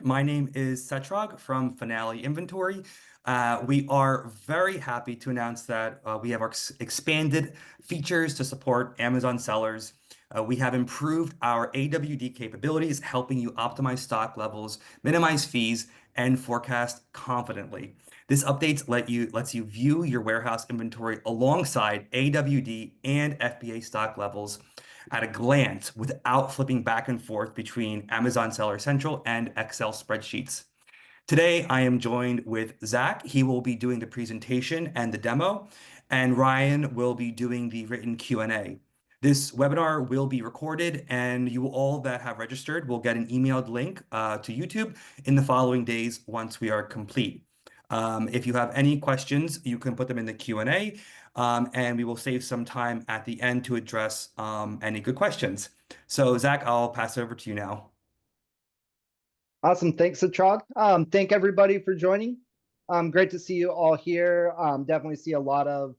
My name is Setrog from Finale Inventory. We are very happy to announce that we have our expanded features to support Amazon sellers. We have improved our AWD capabilities, helping you optimize stock levels, minimize fees, and forecast confidently. This update lets you view your warehouse inventory alongside AWD and FBA stock levels at a glance without flipping back and forth between Amazon Seller Central and Excel spreadsheets. Today, I am joined with Zach. He will be doing the presentation and the demo, and Ryan will be doing the written Q&A. This webinar will be recorded, and you all that have registered will get an emailed link to YouTube in the following days once we are complete. If you have any questions, you can put them in the Q&A, and we will save some time at the end to address any good questions. So, Zach, I'll pass it over to you now. Awesome. Thanks, Atrog. Thank everybody for joining. Great to see you all here. Definitely see a lot of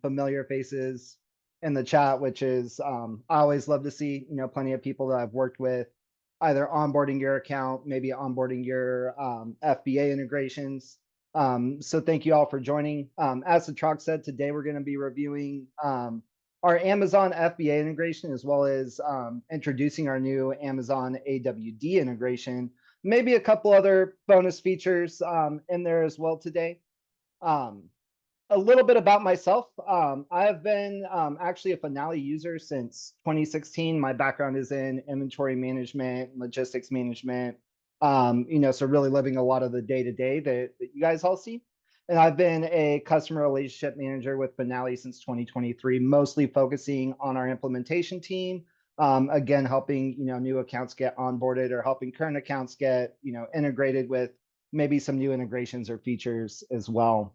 familiar faces in the chat, which is I always love to see, plenty of people that I've worked with, either onboarding your account, maybe onboarding your FBA integrations. So thank you all for joining. As Atrog said, today we're going to be reviewing our Amazon FBA integration, as well as introducing our new Amazon AWD integration. Maybe a couple other bonus features in there as well today. A little bit about myself. I have been actually a Finale user since 2016. My background is in inventory management, logistics management, so really living a lot of the day-to-day that you guys all see. And I've been a customer relationship manager with Finale since 2023, mostly focusing on our implementation team. Again, helping new accounts get onboarded, or helping current accounts get integrated with maybe some new integrations or features as well.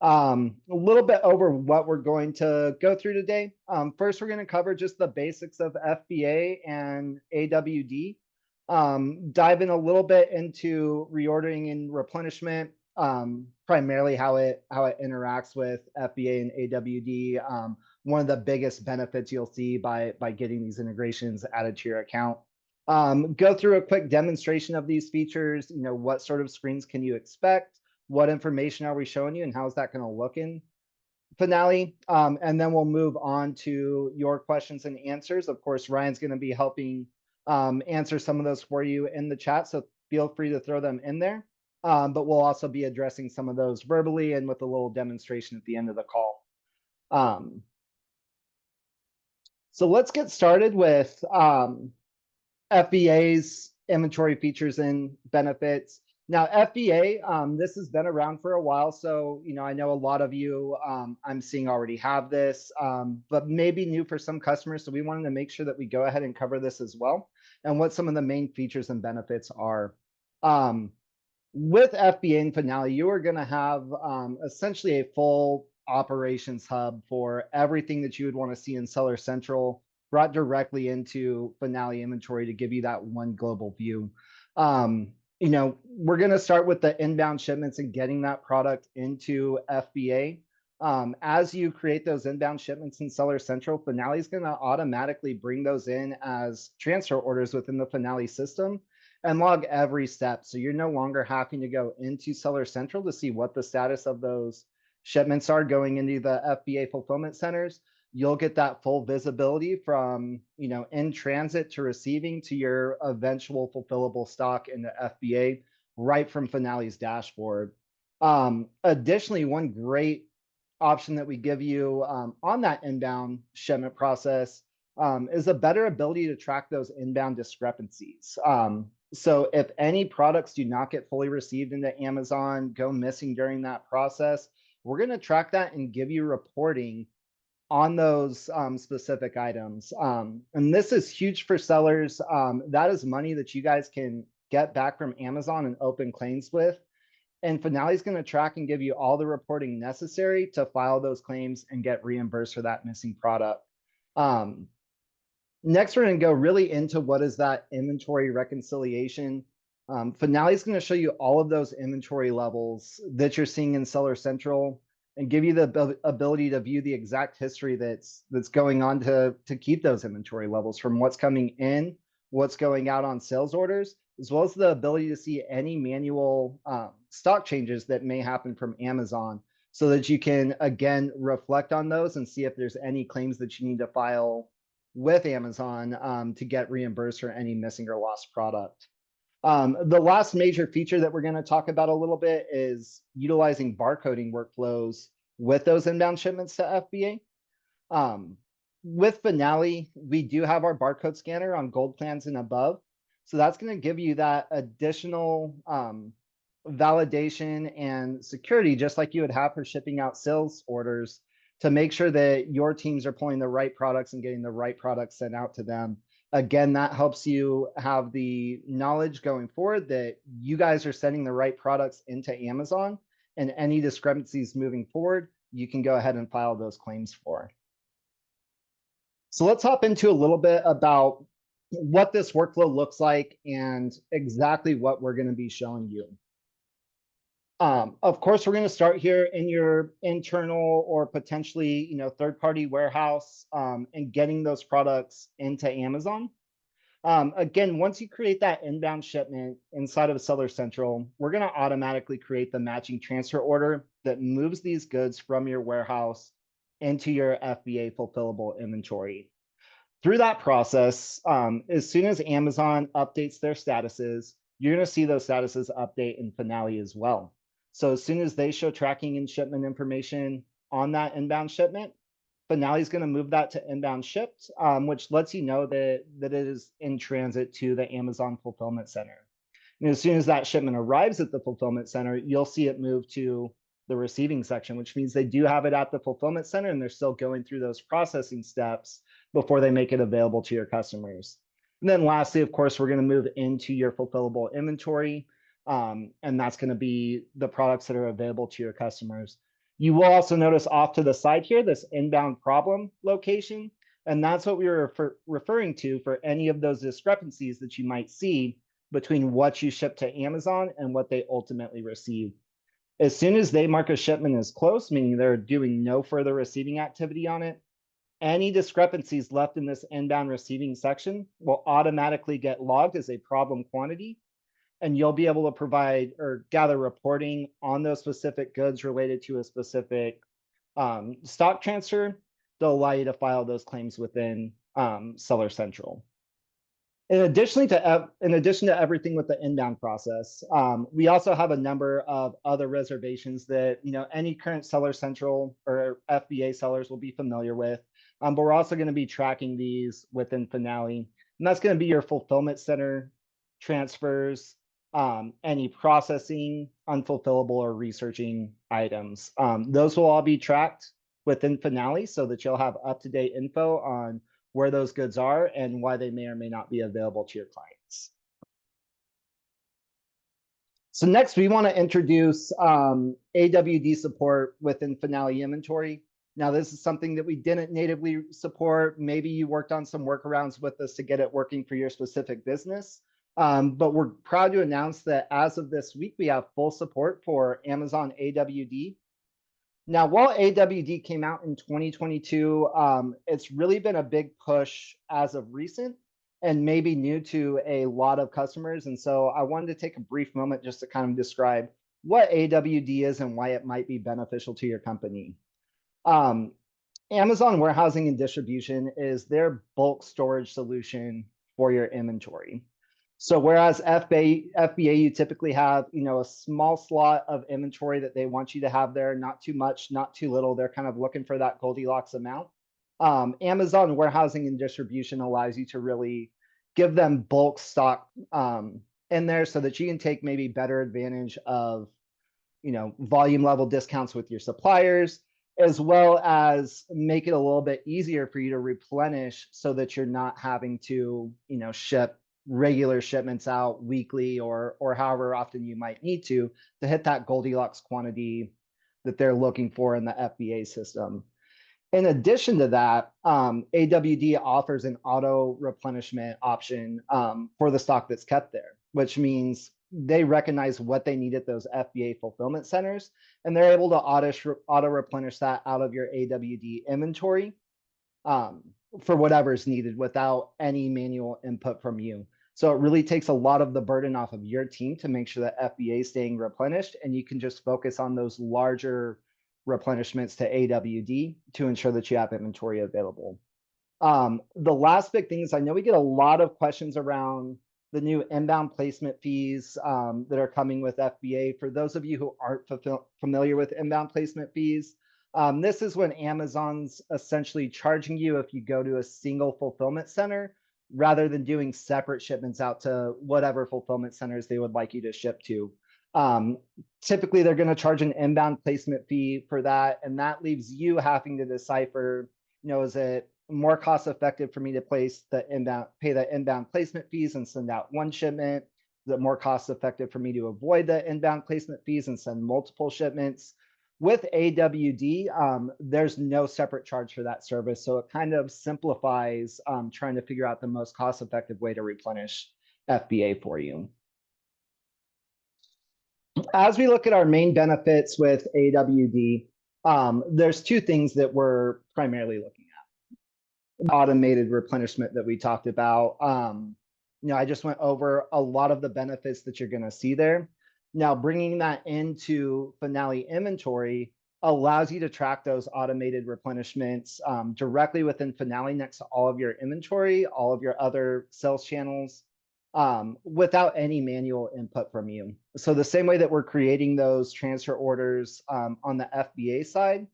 A little bit over what we're going to go through today. First, we're going to cover just the basics of FBA and AWD. Dive in a little bit into reordering and replenishment, primarily how it interacts with FBA and AWD. One of the biggest benefits you'll see by getting these integrations added to your account. Go through a quick demonstration of these features. What sort of screens can you expect? What information are we showing you, and how is that going to look in Finale? And then we'll move on to your questions and answers. Of course, Ryan's going to be helping answer some of those for you in the chat, so feel free to throw them in there. But we'll also be addressing some of those verbally and with a little demonstration at the end of the call. So let's get started with FBA's inventory features and benefits. Now, FBA, this has been around for a while, so I know a lot of you I'm seeing already have this, but maybe new for some customers. So we wanted to make sure that we go ahead and cover this as well, and what some of the main features and benefits are. With FBA and Finale, you are going to have essentially a full operations hub for everything that you would want to see in Seller Central, brought directly into Finale inventory to give you that one global view. We're going to start with the inbound shipments and getting that product into FBA. As you create those inbound shipments in Seller Central, Finale is going to automatically bring those in as transfer orders within the Finale system and log every step. So you're no longer having to go into Seller Central to see what the status of those shipments are going into the FBA fulfillment centers. You'll get that full visibility from, in transit to receiving to your eventual fulfillable stock in the FBA right from Finale's dashboard. Additionally, one great option that we give you on that inbound shipment process is a better ability to track those inbound discrepancies. So if any products do not get fully received into Amazon, go missing during that process, we're going to track that and give you reporting on those specific items. And this is huge for sellers. That is money that you guys can get back from Amazon and open claims with. And Finale is going to track and give you all the reporting necessary to file those claims and get reimbursed for that missing product. Next, we're going to go really into what is that inventory reconciliation. Finale is going to show you all of those inventory levels that you're seeing in Seller Central and give you the ability to view the exact history that's going on to keep those inventory levels, from what's coming in, what's going out on sales orders, as well as the ability to see any manual stock changes that may happen from Amazon, so that you can, again, reflect on those and see if there's any claims that you need to file with Amazon to get reimbursed for any missing or lost product. The last major feature that we're going to talk about a little bit is utilizing barcoding workflows with those inbound shipments to FBA. With Finale, we do have our barcode scanner on gold plans and above. So that's going to give you that additional validation and security, just like you would have for shipping out sales orders, to make sure that your teams are pulling the right products and getting the right products sent out to them. Again, that helps you have the knowledge going forward that you guys are sending the right products into Amazon, and any discrepancies moving forward, you can go ahead and file those claims for. So let's hop into a little bit about what this workflow looks like and exactly what we're going to be showing you. Of course, we're going to start here in your internal or potentially, third-party warehouse and getting those products into Amazon. Again, once you create that inbound shipment inside of Seller Central, we're going to automatically create the matching transfer order that moves these goods from your warehouse into your FBA fulfillable inventory. Through that process, as soon as Amazon updates their statuses, you're going to see those statuses update in Finale as well. So as soon as they show tracking and shipment information on that inbound shipment, Finale is going to move that to inbound shipped, which lets you know that it is in transit to the Amazon fulfillment center. And as soon as that shipment arrives at the fulfillment center, you'll see it move to the receiving section, which means they do have it at the fulfillment center and they're still going through those processing steps before they make it available to your customers. And then lastly, of course, we're going to move into your fulfillable inventory. And that's going to be the products that are available to your customers. You will also notice off to the side here, this inbound problem location. And that's what we were referring to for any of those discrepancies that you might see between what you ship to Amazon and what they ultimately receive. As soon as they mark a shipment as close, meaning they're doing no further receiving activity on it, any discrepancies left in this inbound receiving section will automatically get logged as a problem quantity, and you'll be able to provide or gather reporting on those specific goods related to a specific stock transfer. They'll allow you to file those claims within Seller Central. In addition to everything with the inbound process, we also have a number of other reservations that any current Seller Central or FBA sellers will be familiar with. But we're also going to be tracking these within Finale, and that's going to be your fulfillment center transfers, any processing, unfulfillable, or researching items. Those will all be tracked within Finale so that you'll have up-to-date info on where those goods are and why they may or may not be available to your clients. So next, we want to introduce AWD support within Finale inventory. Now, this is something that we didn't natively support. Maybe you worked on some workarounds with us to get it working for your specific business. But we're proud to announce that as of this week, we have full support for Amazon AWD. Now, while AWD came out in 2022, it's really been a big push as of recent and maybe new to a lot of customers. And so I wanted to take a brief moment just to kind of describe what AWD is and why it might be beneficial to your company. Amazon warehousing and distribution is their bulk storage solution for your inventory. So whereas FBA, you typically have, a small slot of inventory that they want you to have there, not too much, not too little. They're kind of looking for that Goldilocks amount. Amazon warehousing and distribution allows you to really give them bulk stock in there so that you can take maybe better advantage of, volume level discounts with your suppliers, as well as make it a little bit easier for you to replenish so that you're not having to, ship regular shipments out weekly or however often you might need to hit that Goldilocks quantity that they're looking for in the FBA system. In addition to that, AWD offers an auto replenishment option for the stock that's kept there, which means they recognize what they need at those FBA fulfillment centers, and they're able to auto replenish that out of your AWD inventory for whatever is needed without any manual input from you. So it really takes a lot of the burden off of your team to make sure that FBA is staying replenished, and you can just focus on those larger replenishments to AWD to ensure that you have inventory available. The last big thing is I know we get a lot of questions around the new inbound placement fees that are coming with FBA. For those of you who aren't familiar with inbound placement fees, this is when Amazon's essentially charging you if you go to a single fulfillment center rather than doing separate shipments out to whatever fulfillment centers they would like you to ship to. Um, Typically, they're going to charge an inbound placement fee for that, and that leaves you having to decipher, is it more cost effective for me to pay the inbound placement fees and send out one shipment? Is it more cost effective for me to avoid the inbound placement fees and send multiple shipments? With AWD, there's no separate charge for that service. So it kind of simplifies trying to figure out the most cost effective way to replenish FBA for you. As we look at our main benefits with AWD, there's two things that we're primarily looking at. Automated replenishment that we talked about. I just went over a lot of the benefits that you're going to see there. Now, bringing that into Finale inventory allows you to track those automated replenishments directly within Finale next to all of your inventory, all of your other sales channels, without any manual input from you. So the same way that we're creating those transfer orders on the FBA side,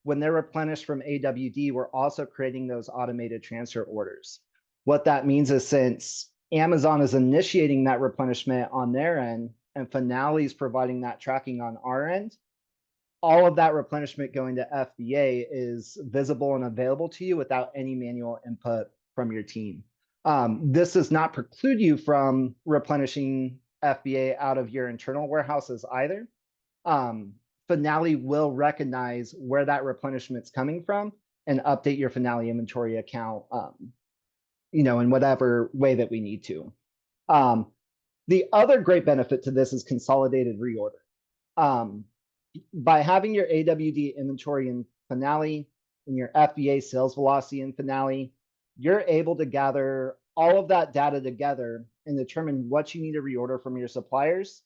when they're replenished from AWD, we're also creating those automated transfer orders. What that means is since Amazon is initiating that replenishment on their end and Finale is providing that tracking on our end, all of that replenishment going to FBA is visible and available to you without any manual input from your team. This does not preclude you from replenishing FBA out of your internal warehouses either. Finale will recognize where that replenishment's coming from and update your Finale inventory account, in whatever way that we need to. The other great benefit to this is consolidated reorder. By having your AWD inventory in Finale and your FBA sales velocity in Finale, you're able to gather all of that data together and determine what you need to reorder from your suppliers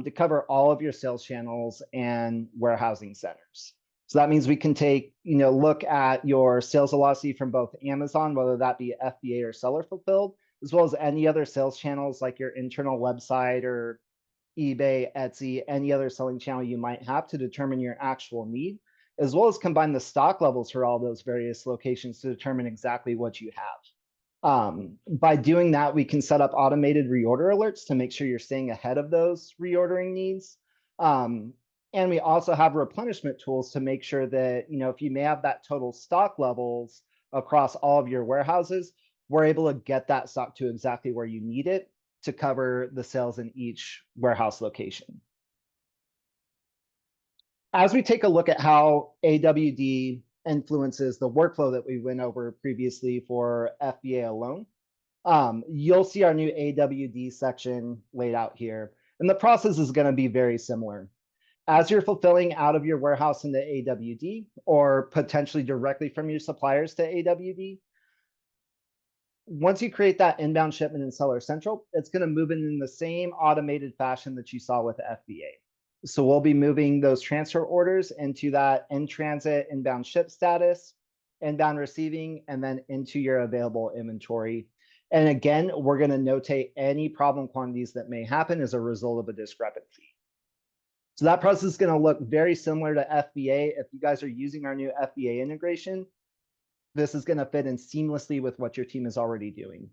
to cover all of your sales channels and warehousing centers. So that means we can take, look at your sales velocity from both Amazon, whether that be FBA or seller fulfilled, as well as any other sales channels like your internal website or eBay, Etsy, any other selling channel you might have to determine your actual need, as well as combine the stock levels for all those various locations to determine exactly what you have. By doing that, we can set up automated reorder alerts to make sure you're staying ahead of those reordering needs. And we also have replenishment tools to make sure that, if you may have that total stock levels across all of your warehouses, we're able to get that stock to exactly where you need it to cover the sales in each warehouse location. As we take a look at how AWD influences the workflow that we went over previously for FBA alone, you'll see our new AWD section laid out here. And the process is going to be very similar. As you're fulfilling out of your warehouse into AWD or potentially directly from your suppliers to AWD, once you create that inbound shipment in Seller Central, it's going to move in the same automated fashion that you saw with FBA. So we'll be moving those transfer orders into that in-transit inbound ship status, inbound receiving, and then into your available inventory. And again, we're going to notate any problem quantities that may happen as a result of a discrepancy. So that process is going to look very similar to FBA. If you guys are using our new FBA integration, this is going to fit in seamlessly with what your team is already doing.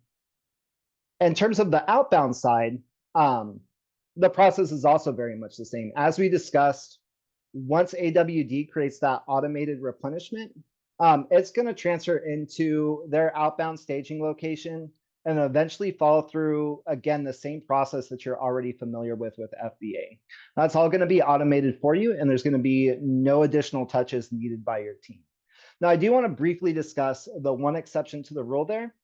In terms of the outbound side, the process is also very much the same. As we discussed, once AWD creates that automated replenishment, it's going to transfer into their outbound staging location and eventually follow through, again, the same process that you're already familiar with FBA. That's all going to be automated for you, and there's going to be no additional touches needed by your team. Now, I do want to briefly discuss the one exception to the rule there,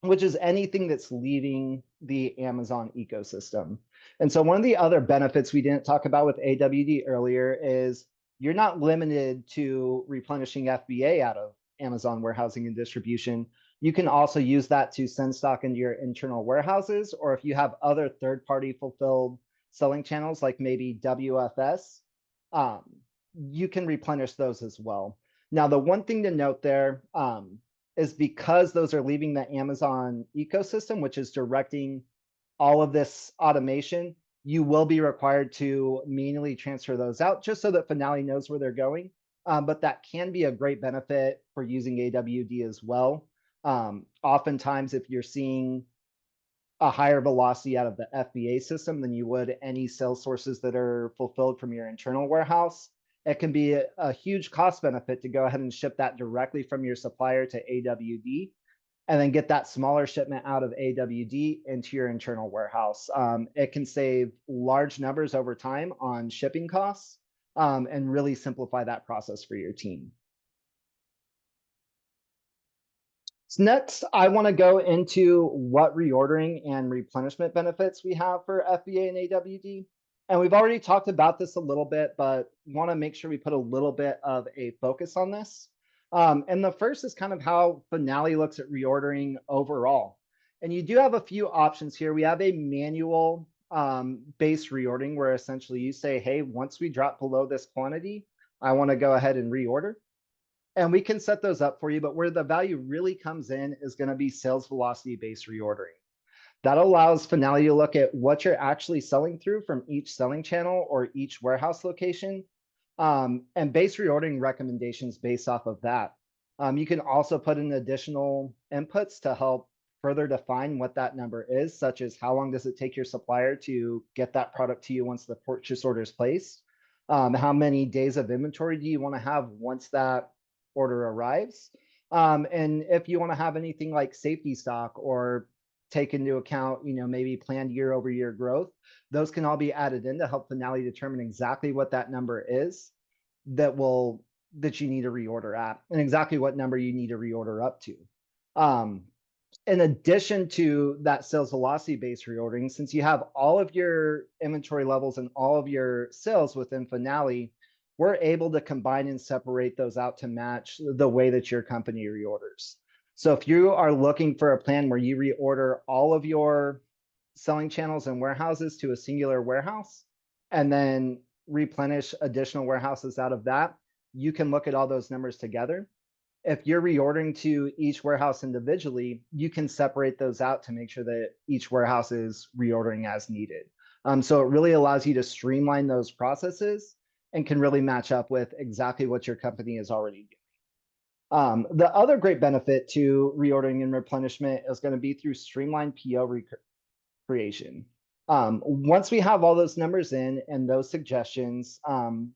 which is anything that's leaving the Amazon ecosystem. And so one of the other benefits we didn't talk about with AWD earlier is you're not limited to replenishing FBA out of Amazon warehousing and distribution. You can also use that to send stock into your internal warehouses, or if you have other third-party fulfilled selling channels, like maybe WFS, um, you can replenish those as well. Now, the one thing to note there is because those are leaving the Amazon ecosystem, which is directing all of this automation, you will be required to manually transfer those out just so that Finale knows where they're going. But that can be a great benefit for using AWD as well. Oftentimes, if you're seeing a higher velocity out of the FBA system than you would any sales sources that are fulfilled from your internal warehouse, it can be a huge cost benefit to go ahead and ship that directly from your supplier to AWD and then get that smaller shipment out of AWD into your internal warehouse. It can save large numbers over time on shipping costs and really simplify that process for your team. So next, I want to go into what reordering and replenishment benefits we have for FBA and AWD. And we've already talked about this a little bit, but want to make sure we put a little bit of a focus on this. And the first is kind of how Finale looks at reordering overall. And you do have a few options here. We have a manual base reordering where essentially you say, hey, once we drop below this quantity, I want to go ahead and reorder. And we can set those up for you, but where the value really comes in is going to be sales velocity based reordering. That allows Finale to look at what you're actually selling through from each selling channel or each warehouse location, and base reordering recommendations based off of that. You can also put in additional inputs to help further define what that number is, such as how long does it take your supplier to get that product to you once the purchase order is placed? How many days of inventory do you want to have once that order arrives? And if you want to have anything like safety stock or take into account, maybe planned year over year growth, those can all be added in to help Finale determine exactly what that number is that you need to reorder at and exactly what number you need to reorder up to. In addition to that sales velocity based reordering, since you have all of your inventory levels and all of your sales within Finale, we're able to combine and separate those out to match the way that your company reorders. So if you are looking for a plan where you reorder all of your selling channels and warehouses to a singular warehouse and then replenish additional warehouses out of that, you can look at all those numbers together. If you're reordering to each warehouse individually, you can separate those out to make sure that each warehouse is reordering as needed. So it really allows you to streamline those processes and can really match up with exactly what your company is already doing. The other great benefit to reordering and replenishment is going to be through streamlined PO creation. Once we have all those numbers in and those suggestions,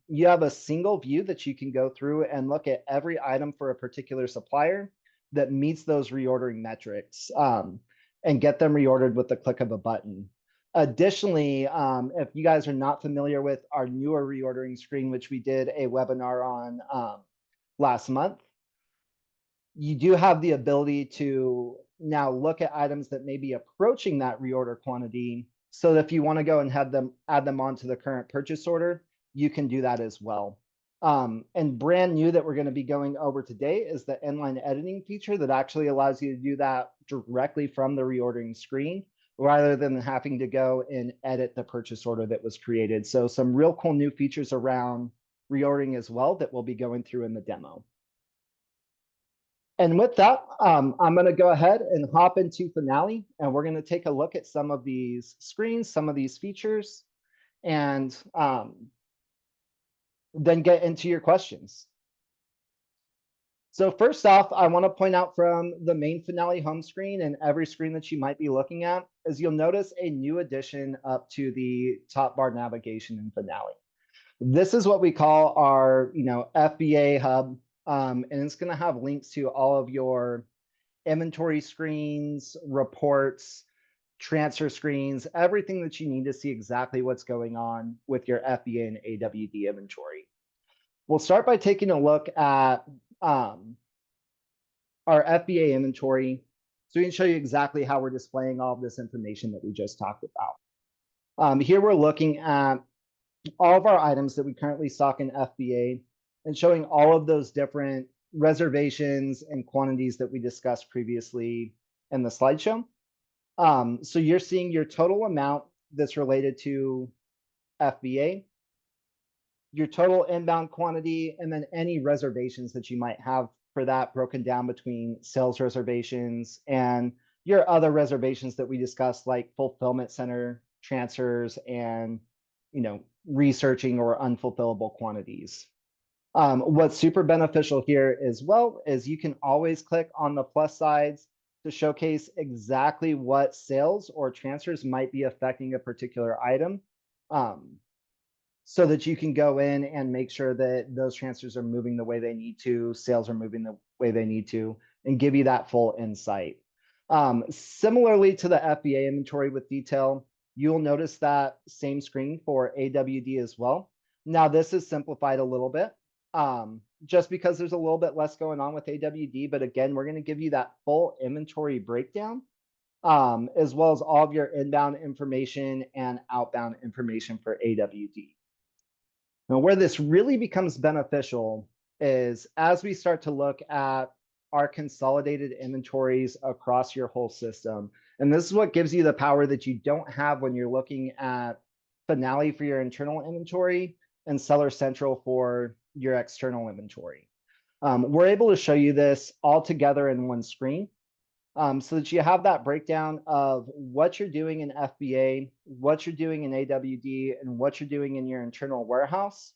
you have a single view that you can go through and look at every item for a particular supplier that meets those reordering metrics and get them reordered with the click of a button. Additionally, if you guys are not familiar with our newer reordering screen, which we did a webinar on last month, you do have the ability to now look at items that may be approaching that reorder quantity. So that if you want to go and add them onto the current purchase order, you can do that as well. And brand new that we're going to be going over today is the inline editing feature that actually allows you to do that directly from the reordering screen, rather than having to go and edit the purchase order that was created. So some real cool new features around reordering as well that we'll be going through in the demo. And with that, I'm going to go ahead and hop into Finale, and we're going to take a look at some of these screens, some of these features, and then get into your questions. So first off, I want to point out from the main Finale home screen and every screen that you might be looking at is you'll notice a new addition up to the top bar navigation in Finale. This is what we call our FBA hub. And it's going to have links to all of your inventory screens, reports, transfer screens, everything that you need to see exactly what's going on with your FBA and AWD inventory. We'll start by taking a look at our FBA inventory so we can show you exactly how we're displaying all of this information that we just talked about. Here we're looking at all of our items that we currently stock in FBA and showing all of those different reservations and quantities that we discussed previously in the slideshow. So you're seeing your total amount that's related to FBA, your total inbound quantity, and then any reservations that you might have for that broken down between sales reservations and your other reservations that we discussed, like fulfillment center transfers and, researching or unfulfillable quantities. What's super beneficial here as well is you can always click on the plus sides to showcase exactly what sales or transfers might be affecting a particular item, so that you can go in and make sure that those transfers are moving the way they need to, sales are moving the way they need to, and give you that full insight. Similarly to the FBA inventory with detail, you'll notice that same screen for AWD as well. Now, this is simplified a little bit, just because there's a little bit less going on with AWD. But again, we're going to give you that full inventory breakdown, as well as all of your inbound information and outbound information for AWD. Now, where this really becomes beneficial is as we start to look at our consolidated inventories across your whole system. And this is what gives you the power that you don't have when you're looking at Finale for your internal inventory and Seller Central for your external inventory. We're able to show you this all together in one screen, so that you have that breakdown of what you're doing in FBA, what you're doing in AWD, and what you're doing in your internal warehouse,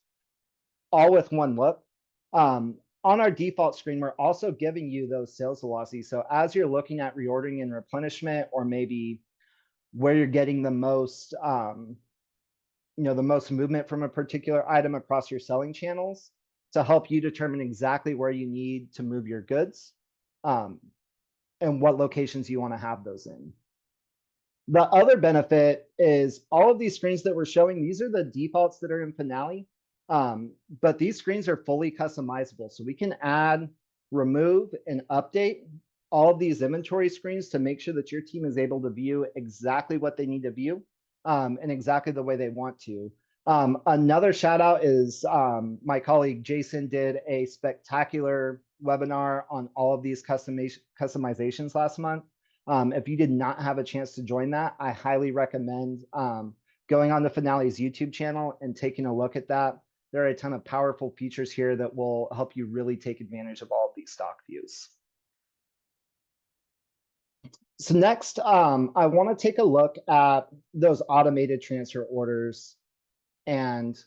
all with one look. On our default screen, we're also giving you those sales velocities. So as you're looking at reordering and replenishment, or maybe where you're getting the most, the most movement from a particular item across your selling channels, to help you determine exactly where you need to move your goods, and what locations you want to have those in. The other benefit is all of these screens that we're showing, these are the defaults that are in Finale. But these screens are fully customizable. So we can add, remove, and update all of these inventory screens to make sure that your team is able to view exactly what they need to view, and exactly the way they want to. Another shout out is my colleague Jason did a spectacular webinar on all of these customizations last month. If you did not have a chance to join that, I highly recommend going on the Finale's YouTube channel and taking a look at that. There are a ton of powerful features here that will help you really take advantage of all of these stock views. So next, I want to take a look at those automated transfer orders and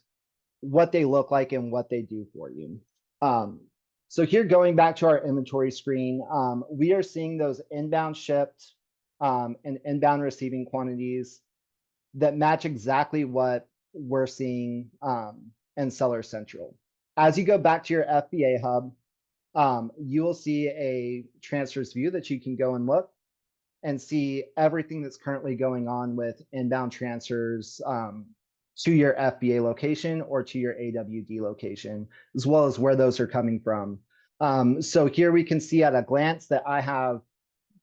what they look like and what they do for you. So here, going back to our inventory screen, we are seeing those inbound shipped and inbound receiving quantities that match exactly what we're seeing in Seller Central. As you go back to your FBA hub, you will see a transfers view that you can go and look and see everything that's currently going on with inbound transfers to your FBA location or to your AWD location, as well as where those are coming from. So here we can see at a glance that I have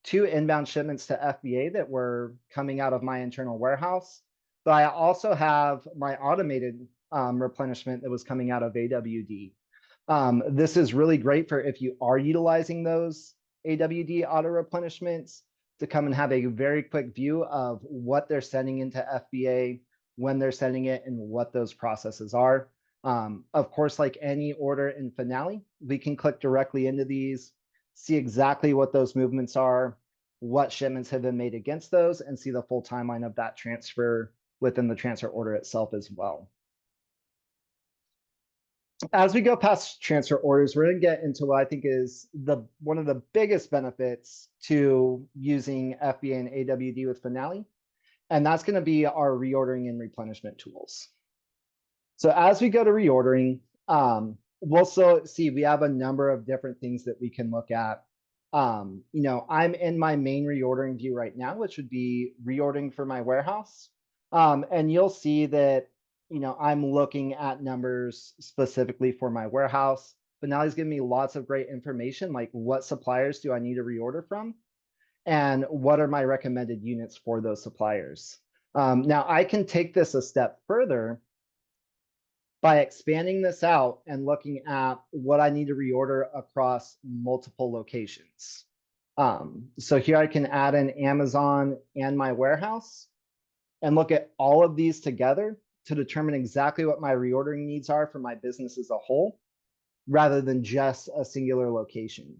2 inbound shipments to FBA that were coming out of my internal warehouse. But I also have my automated replenishment that was coming out of AWD. This is really great for if you are utilizing those AWD auto replenishments to come and have a very quick view of what they're sending into FBA, when they're sending it, and what those processes are. Of course, like any order in Finale, we can click directly into these, see exactly what those movements are, what shipments have been made against those, and see the full timeline of that transfer within the transfer order itself as well. As we go past transfer orders, we're going to get into what I think is one of the biggest benefits to using FBA and AWD with Finale, and that's going to be our reordering and replenishment tools. So as we go to reordering, we'll see we have a number of different things that we can look at. I'm in my main reordering view right now, which would be reordering for my warehouse. And you'll see that, I'm looking at numbers specifically for my warehouse. But now he's giving me lots of great information, like what suppliers do I need to reorder from? And what are my recommended units for those suppliers? Now I can take this a step further by expanding this out and looking at what I need to reorder across multiple locations. So here I can add in Amazon and my warehouse and look at all of these together to determine exactly what my reordering needs are for my business as a whole, rather than just a singular location.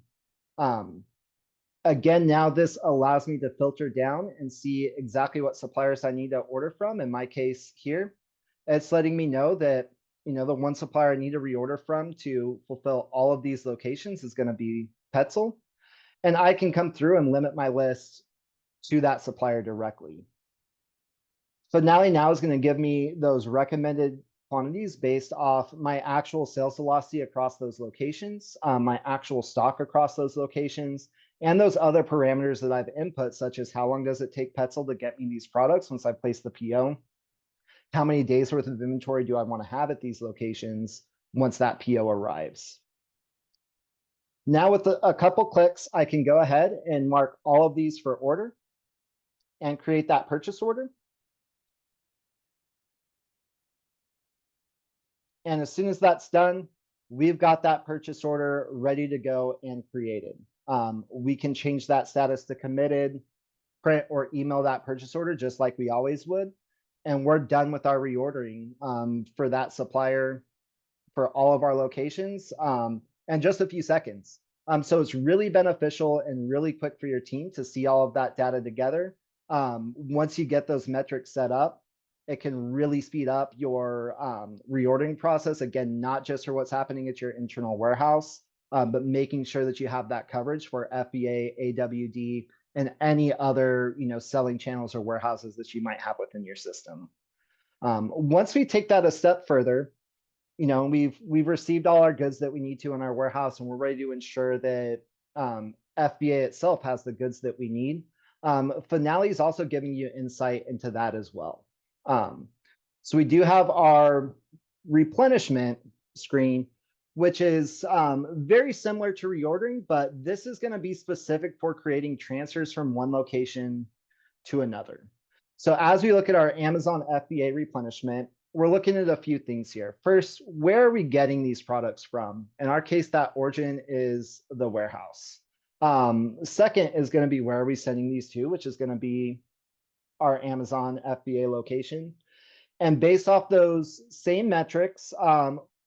Again, now this allows me to filter down and see exactly what suppliers I need to order from. In my case here, it's letting me know that, the one supplier I need to reorder from to fulfill all of these locations is going to be Petzl. And I can come through and limit my list to that supplier directly. Finale now is going to give me those recommended quantities based off my actual sales velocity across those locations, my actual stock across those locations, and those other parameters that I've input, such as how long does it take Petzl to get me these products once I place the PO? How many days worth of inventory do I want to have at these locations once that PO arrives? Now with a couple clicks, I can go ahead and mark all of these for order and create that purchase order. And as soon as that's done, we've got that purchase order ready to go and created. We can change that status to committed, print or email that purchase order just like we always would. And we're done with our reordering for that supplier for all of our locations in just a few seconds. So it's really beneficial and really quick for your team to see all of that data together. Once you get those metrics set up, it can really speed up your reordering process. Again, not just for what's happening at your internal warehouse, but making sure that you have that coverage for FBA, AWD, and any other selling channels or warehouses that you might have within your system. Once we take that a step further, we've received all our goods that we need to in our warehouse, and we're ready to ensure that FBA itself has the goods that we need. Finale is also giving you insight into that as well. So we do have our replenishment screen, which is very similar to reordering, but this is going to be specific for creating transfers from one location to another. So as we look at our Amazon FBA replenishment, we're looking at a few things here. First, where are we getting these products from? In our case, that origin is the warehouse. Second is going to be where are we sending these to, which is going to be our Amazon FBA location. And based off those same metrics,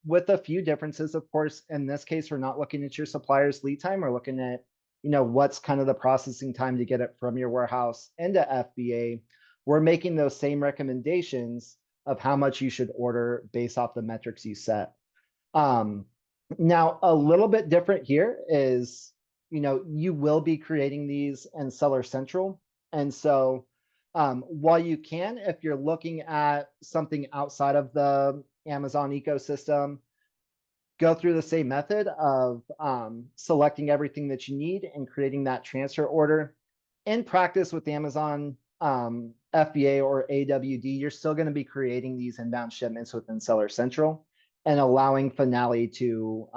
with a few differences, of course, in this case, we're not looking at your supplier's lead time. We're looking at, what's kind of the processing time to get it from your warehouse into FBA. We're making those same recommendations of how much you should order based off the metrics you set. Now, a little bit different here is, you will be creating these in Seller Central. And so while you can, if you're looking at something outside of the Amazon ecosystem, go through the same method of selecting everything that you need and creating that transfer order. In practice with Amazon FBA or AWD, you're still going to be creating these inbound shipments within Seller Central and allowing Finale to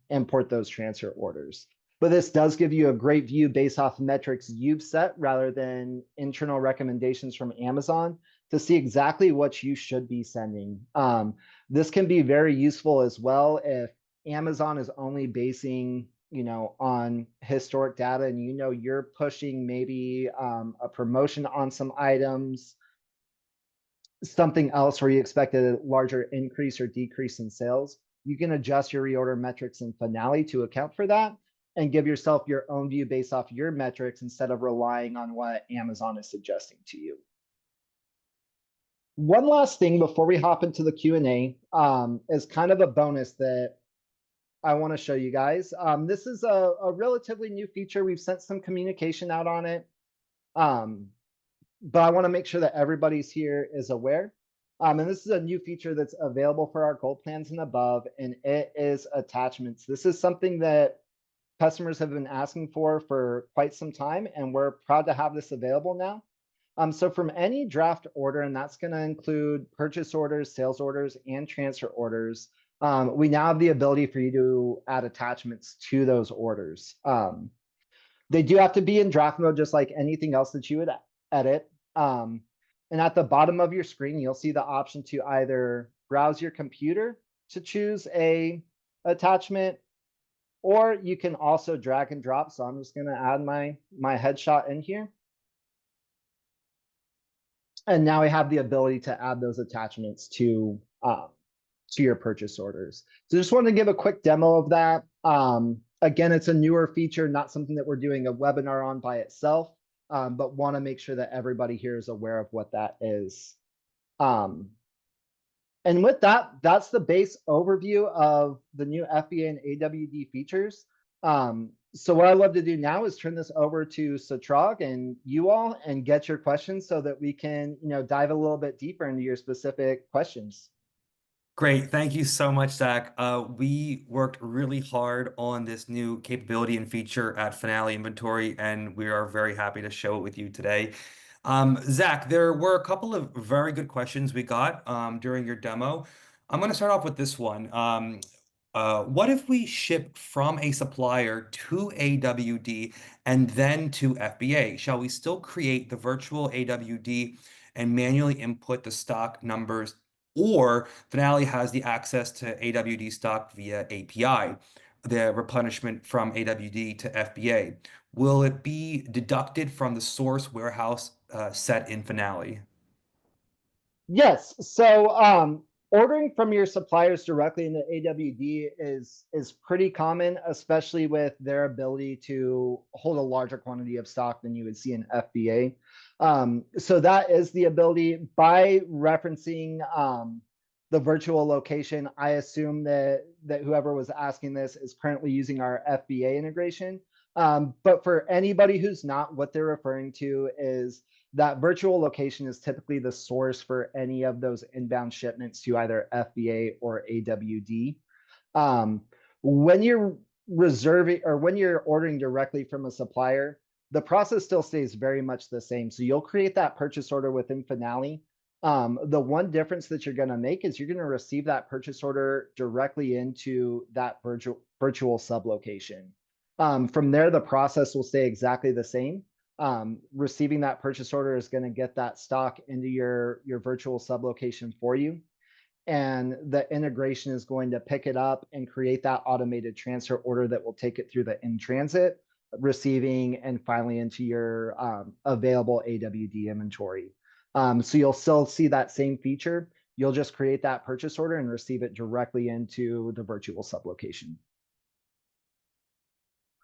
import those transfer orders. But this does give you a great view based off metrics you've set rather than internal recommendations from Amazon to see exactly what you should be sending. This can be very useful as well if Amazon is only basing on historic data and you're pushing maybe a promotion on some items, something else where you expected a larger increase or decrease in sales, you can adjust your reorder metrics in Finale to account for that and give yourself your own view based off your metrics instead of relying on what Amazon is suggesting to you. One last thing before we hop into the Q&A is kind of a bonus that I want to show you guys. This is a relatively new feature. We've sent some communication out on it, but I want to make sure that everybody's here is aware. And this is a new feature that's available for our gold plans and above, and it is attachments. This is something that customers have been asking for quite some time, and we're proud to have this available now. So from any draft order, and that's going to include purchase orders, sales orders, and transfer orders, we now have the ability for you to add attachments to those orders. They do have to be in draft mode, just like anything else that you would edit. And at the bottom of your screen, you'll see the option to either browse your computer to choose a attachment, or you can also drag and drop. So I'm just going to add my headshot in here. And now we have the ability to add those attachments to your purchase orders. So just wanted to give a quick demo of that. Again, it's a newer feature, not something that we're doing a webinar on by itself, but want to make sure that everybody here is aware of what that is. And with that, that's the base overview of the new FBA and AWD features. So what I'd love to do now is turn this over to Satrag and you all and get your questions so that we can, dive a little bit deeper into your specific questions. Great. Thank you so much, Zach. We worked really hard on this new capability and feature at Finale Inventory, and we are very happy to show it with you today. Zach, there were a couple of very good questions we got during your demo. I'm going to start off with this one. What if we ship from a supplier to AWD and then to FBA? Shall we still create the virtual AWD and manually input the stock numbers, or Finale has the access to AWD stock via API, the replenishment from AWD to FBA? Will it be deducted from the source warehouse set in Finale? Yes. So ordering from your suppliers directly into AWD is pretty common, especially with their ability to hold a larger quantity of stock than you would see in FBA. So that is the ability. By referencing the virtual location, I assume that whoever was asking this is currently using our FBA integration. But for anybody who's not, what they're referring to is that virtual location is typically the source for any of those inbound shipments to either FBA or AWD. When you're reserving or when you're ordering directly from a supplier, the process still stays very much the same. So you'll create that purchase order within Finale. The one difference that you're going to make is you're going to receive that purchase order directly into that virtual sublocation. From there, the process will stay exactly the same. Receiving that purchase order is going to get that stock into your virtual sublocation for you. And the integration is going to pick it up and create that automated transfer order that will take it through the in transit, receiving, and finally into your available AWD inventory. So you'll still see that same feature. You'll just create that purchase order and receive it directly into the virtual sublocation.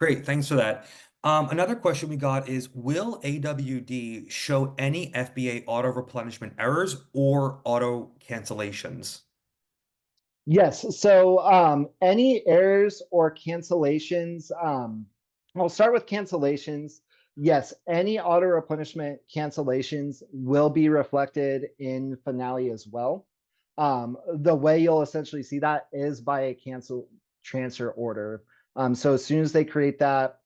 Great, thanks for that. Another question we got is, will AWD show any FBA auto replenishment errors or auto cancellations? Yes. So any errors or cancellations, I'll start with cancellations. Yes, any auto replenishment cancellations will be reflected in Finale as well. The way you'll essentially see that is by a cancel transfer order. So as soon as they create that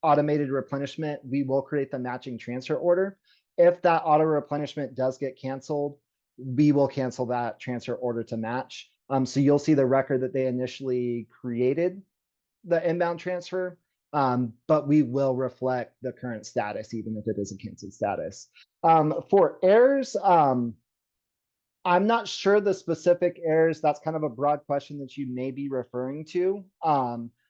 automated replenishment, we will create the matching transfer order. If that auto replenishment does get canceled, we will cancel that transfer order to match. So you'll see the record that they initially created the inbound transfer, but we will reflect the current status, even if it is a canceled status. For errors, I'm not sure the specific errors. That's kind of a broad question that you may be referring to.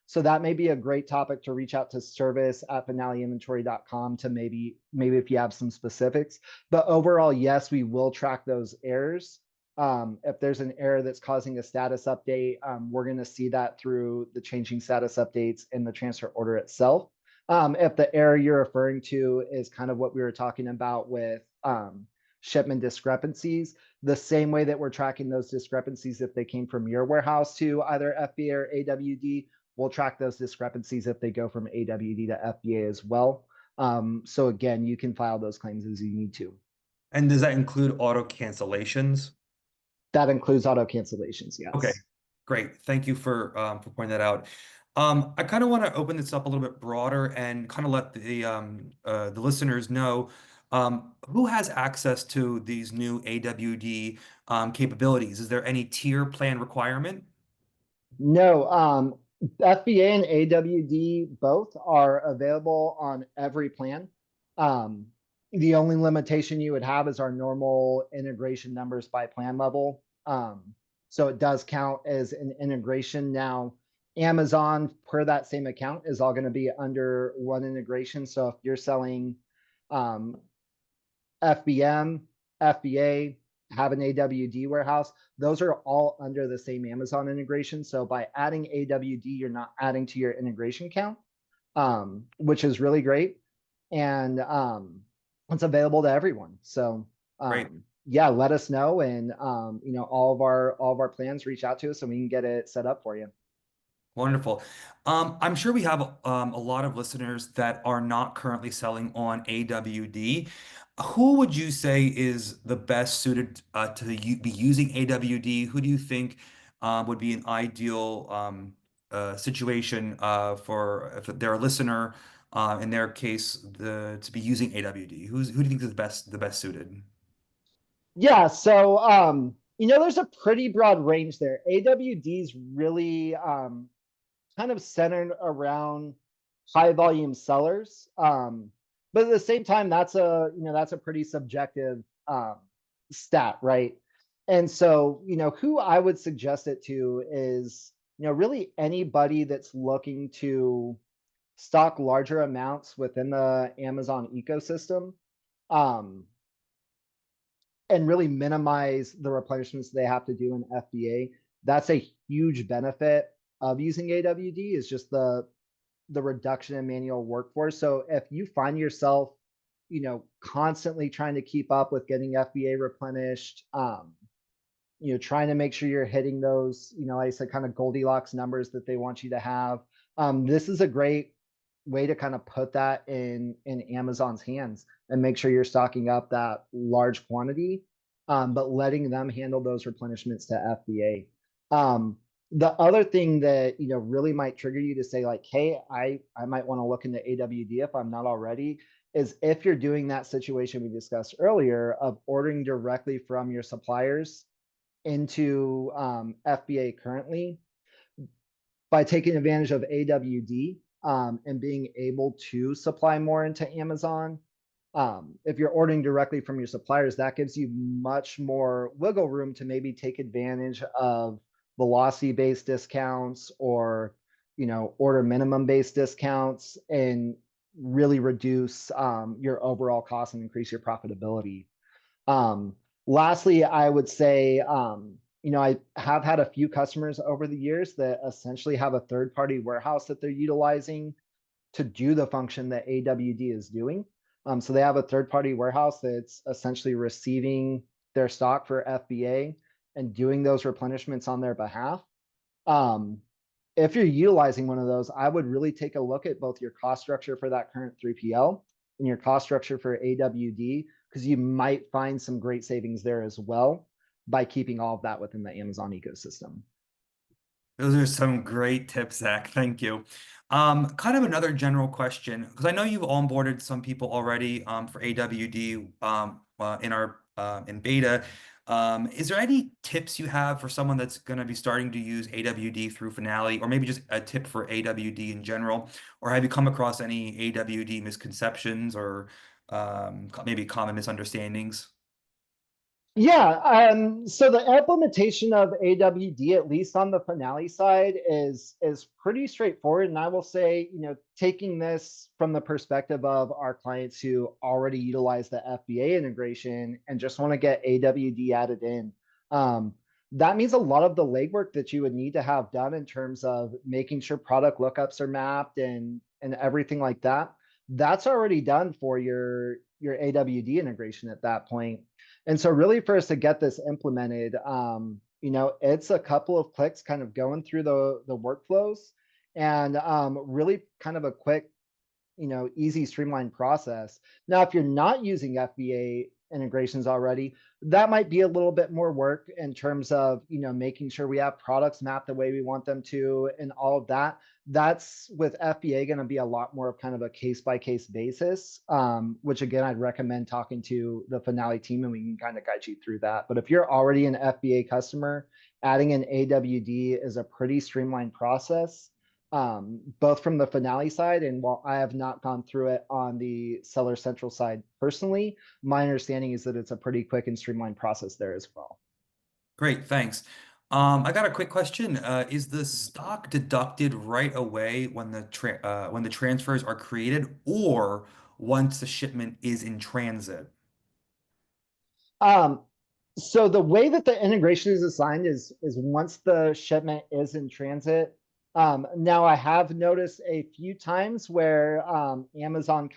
So that may be a great topic to reach out to service@finaleinventory.com to maybe if you have some specifics. But overall, yes, we will track those errors. If there's an error that's causing a status update, we're going to see that through the changing status updates in the transfer order itself. If the error you're referring to is kind of what we were talking about with shipment discrepancies, the same way that we're tracking those discrepancies if they came from your warehouse to either FBA or AWD, we'll track those discrepancies if they go from AWD to FBA as well. So again, you can file those claims as you need to. And does that include auto cancellations? That includes auto cancellations, Okay, yes. great. Thank you for pointing that out. I kind of want to open this up a little bit broader and kind of let the listeners know who has access to these new AWD capabilities. Is there any tier plan requirement? No, FBA and AWD both are available on every plan. Um, The only limitation you would have is our normal integration numbers by plan level. So it does count as an integration. Now, Amazon per that same account is all going to be under one integration. So if you're selling um, FBM, FBA, have an AWD warehouse, those are all under the same Amazon integration. So by adding AWD, you're not adding to your integration count, which is really great. And it's available to everyone. So Great. yeah, let us know. And all of our plans, reach out to us and we can get it set up for you. Wonderful. I'm sure we have a lot of listeners that are not currently selling on AWD. Who would you say is the best suited be using AWD? Who do you think would be an ideal situation for if they're a listener in their case to be using AWD? Who do you think is the best suited? Yeah, so there's a pretty broad range there. AWD is really kind of centered around high volume sellers. But at the same time, that's a pretty subjective stat, right? And so, who I would suggest it to is, really anybody that's looking to stock larger amounts within the Amazon ecosystem. Um, and really minimize the replenishments they have to do in FBA. That's a huge benefit of using AWD is just the reduction in manual workforce. So if you find yourself, constantly trying to keep up with getting FBA replenished, trying to make sure you're hitting those, like I said, kind of Goldilocks numbers that they want you to have. This is a great way to kind of put that in Amazon's hands and make sure you're stocking up that large quantity, but letting them handle those replenishments to FBA. The other thing that really might trigger you to say like, hey, I might want to look into AWD if I'm not already, is if you're doing that situation we discussed earlier of ordering directly from your suppliers into FBA currently by taking advantage of AWD and being able to supply more into Amazon. If you're ordering directly from your suppliers, that gives you much more wiggle room to maybe take advantage of velocity-based discounts or order minimum-based discounts and really reduce your overall cost and increase your profitability. Lastly, I would say, I have had a few customers over the years that essentially have a third party warehouse that they're utilizing to do the function that AWD is doing. So they have a third party warehouse that's essentially receiving their stock for FBA and doing those replenishments on their behalf. Um, if you're utilizing one of those, I would really take a look at both your cost structure for that current 3PL and your cost structure for AWD, because you might find some great savings there as well by keeping all of that within the Amazon ecosystem. Those are some great tips, Zach. Thank you. Kind of another general question, because I know you've onboarded some people already for AWD in beta. Is there any tips you have for someone that's going to be starting to use AWD through Finale, or maybe just a tip for AWD in general? Or have you come across any AWD misconceptions or maybe common misunderstandings? Yeah, so the implementation of AWD, at least on the Finale side, is pretty straightforward. And I will say, taking this from the perspective of our clients who already utilize the FBA integration and just want to get AWD added in, that means a lot of the legwork that you would need to have done in terms of making sure product lookups are mapped and everything like that. That's already done for your AWD integration at that point. And so really for us to get this implemented, it's a couple of clicks kind of going through the workflows and really kind of a quick, easy streamlined process. Now, if you're not using FBA integrations already, that might be a little bit more work in terms of, making sure we have products mapped the way we want them to and all of that. That's with FBA going to be a lot more of kind of a case by case basis, which again, I'd recommend talking to the Finale team and we can kind of guide you through that. But if you're already an FBA customer, adding an AWD is a pretty streamlined process. both from the Finale side, and while I have not gone through it on the Seller Central side personally, my understanding is that it's a pretty quick and streamlined process there as well. Great, thanks. I got a quick question. Is the stock deducted right away when the transfers are created, or once the shipment is in transit? Um, so the way that the integration is assigned is once the shipment is in transit. Now I have noticed a few times where Amazon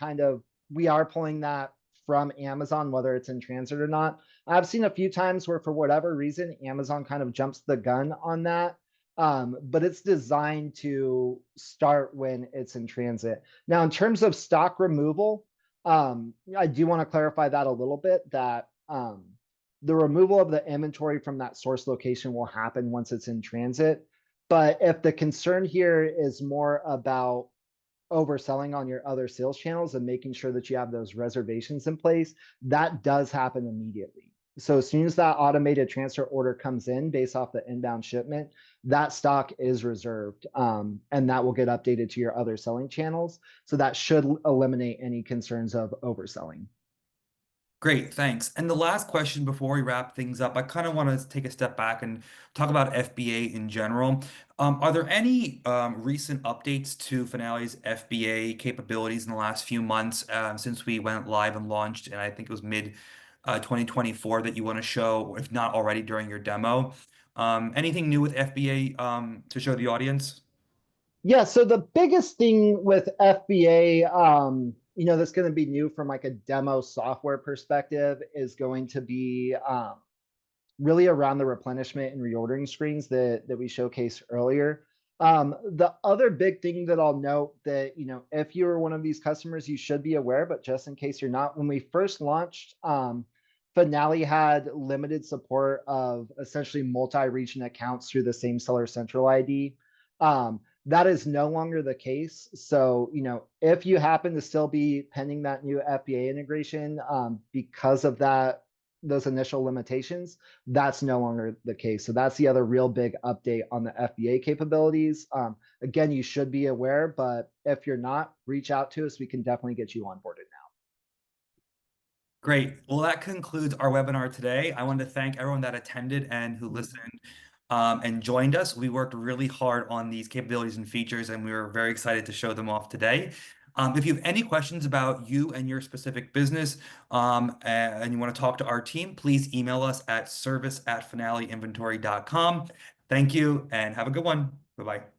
we are pulling that from Amazon, whether it's in transit or not. I've seen a few times where for whatever reason, Amazon kind of jumps the gun on that. But it's designed to start when it's in transit. Now, in terms of stock removal, I do want to clarify that a little bit that the removal of the inventory from that source location will happen once it's in transit. But if the concern here is more about overselling on your other sales channels and making sure that you have those reservations in place, that does happen immediately. So as soon as that automated transfer order comes in based off the inbound shipment, that stock is reserved, and that will get updated to your other selling channels. So that should eliminate any concerns of overselling. Great, thanks. And the last question before we wrap things up, I kind of want to take a step back and talk about FBA in general. Are there any recent updates to Finale's FBA capabilities in the last few months since we went live and launched, and I think it was mid 2024 that you want to show, if not already during your demo? Anything new with FBA to show the audience? Yeah, so the biggest thing with FBA, that's going to be new from like a demo software perspective is going to be really around the replenishment and reordering screens that we showcased earlier. The other big thing that I'll note that, if you're one of these customers, you should be aware, but just in case you're not, when we first launched, Finale had limited support of essentially multi-region accounts through the same Seller Central ID. That is no longer the case. So, if you happen to still be pending that new FBA integration, because of those initial limitations, that's no longer the case. So that's the other real big update on the FBA capabilities. Again, you should be aware, but if you're not, reach out to us. We can definitely get you onboarded now. Great. Well, that concludes our webinar today. I want to thank everyone that attended and who listened and joined us. We worked really hard on these capabilities and features, and we were very excited to show them off today. If you have any questions about you and your specific business and you want to talk to our team, please email us at service@finaleinventory.com. Thank you and have a good one. Bye-bye.